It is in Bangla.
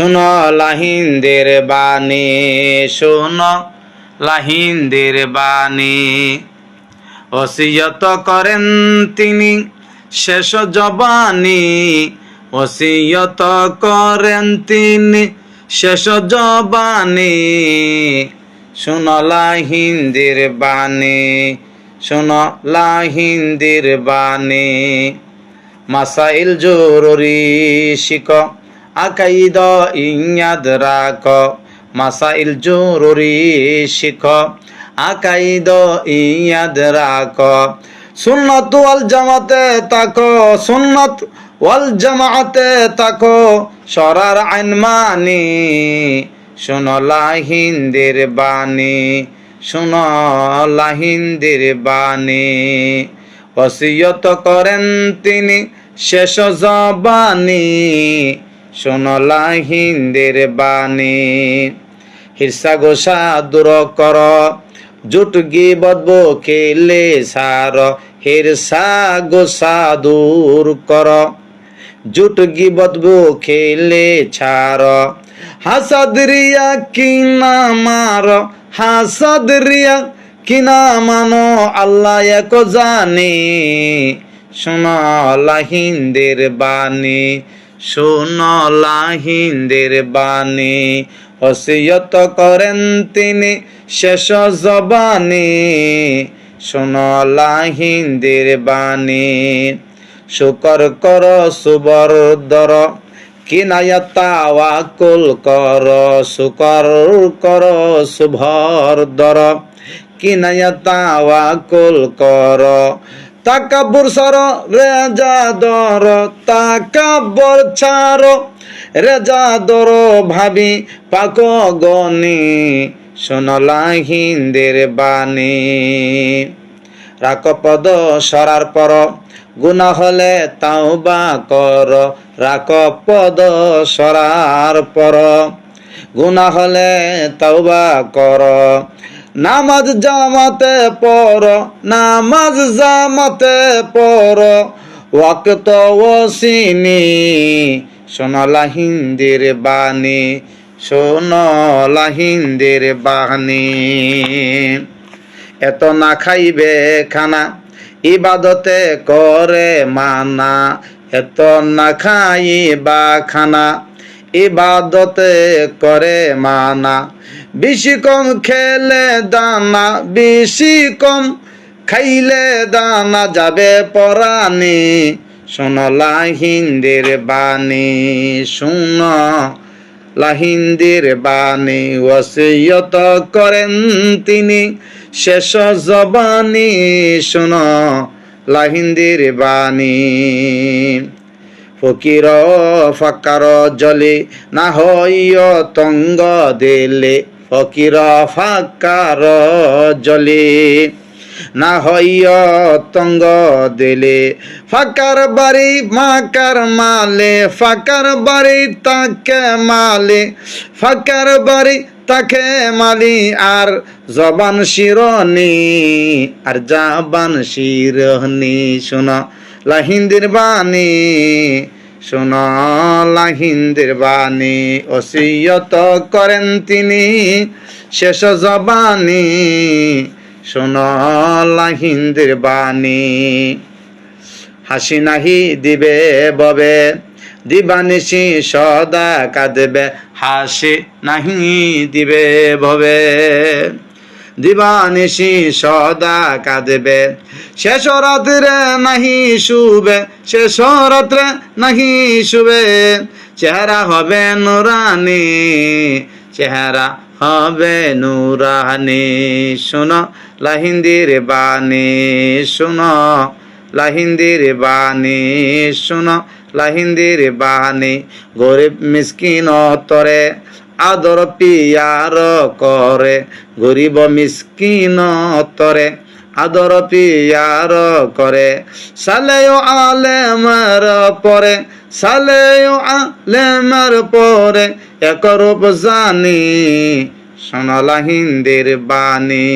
শোনো লাহিন্দের বাণী, শোনো লাহিন্দের বাণী। ওসিয়ত করেন তিনি শেষ জবানি, ওসিয়ত করেন তিনি শেষ জবানি। শোনো লাহিন্দের বাণী, শোনো লাহিন্দের বাণী। মাসাইল জরুরি শিখ, আকাইদ ইয়াদ রাখ। মাসাইল জরুরি শিখ, আকাইদ ইয়াদ রাখ। সুন্নাত ওয়াল জামাতে তাকো, সুন্নাত ওয়াল জামাতে তাকো, শরার আইন মানি। শোনো লাহিন্দের বাণী, শোনো লাহিন্দের বাণী। ওসিয়ত করেন তিনি শেষ জবানি, শোনো লাহিন্দের বাণী। হিরসা গোসা দূর কর, জুট গীবত বকিলে সার। হিরসা গোসা দূর কর, জুট গীবত বকিলে ছাড়। হাসাদ রিয়া কিনা মার, হাসাদ রিয়া কিনা মানো, আল্লাহ এক জানে। শোনো লাহিন্দের বাণী, শোনো লাহিন্দের বাণী। ওসিয়ত করেন তিনি শেষ জবানি, শোনো লাহিন্দের বাণী। শুকর কর সুবর দর, কিনায়া তাওয়াক্কুল কর। শুকর কর সুবর দর, কিনায়া তাওয়াক্কুল কর। তাকাব্বুর সর রেজা দর, তাকাব্বুর ছাড় রেজা দর। ভাবি পাক গনি, শোনো লাহিন্দের বাণী। রাখ পদ সরার পর, গুনাহ হলে তাওবা কর। রাখ পদ সরার পর, গুনাহ হলে তাওবা কর। নামাজ জামাতে পড়, নামাজ জামাতে পড়। ওয়াক্ত ওসিনি, শোনো লাহিন্দের বাণী, শোনো লাহিন্দের বাণী। এত না খাইবে খানা, ইবাদতে করে মানা। এত না খাইবা খানা, ইবাদতে করে মানা। বেশি কম খেলে দানা, বেশি কম খাইলে দানা যাবে পরানি। শোনো লাহিন্দের বাণী, শোনো লাহিন্দের বাণী। ওসিয়ত করেন তিনি শেষ জবানি, শোনো লাহিন্দের বাণী। ফকির ফাকার জলে না হইয় তঙ্গ দিলে। ফকির ফাকার জলে না হইয় তঙ্গ দিলে। ফাকার বাড়ি মাকার মালে, ফাকার বাড়ি তাকে মালে। ফাকার বাড়ি তাকে মালি, আর জবান শিরনি, আর জাবান শিরনি। শোনো লাহিন্দের বাণী, শোনো লাহিন্দের বাণী। ওসিয়ত করেন তিনি শেষ জবানি, শোনো লাহিন্দের বাণী। হাসি নাহি দিবে ববে, দিবানিশি সদা কাঁদবে। হাসি নাহি দিবে ভবে, দিবানিশি সদা কাঁদবে। শেষ রাত্রে নাহি শুবে, শেষ রাত্রে নাহি শুবে। চেহারা হবে নুরানি, চেহারা হবে নুরানি। শোনো লাহিন্দের বাণী, শোনো লাহিন্দের বাণী, শোনো লাহিন্দের বাণী। গরিব মিসকিন তরে আদর পিয়ার করে। গরিব মিসকিন তরে আদর পিয়ার করে। সালেও আলেমের পরে, সালেও আলেমের পরে। একরূপ জানি, শোনো লাহিন্দের বাণী।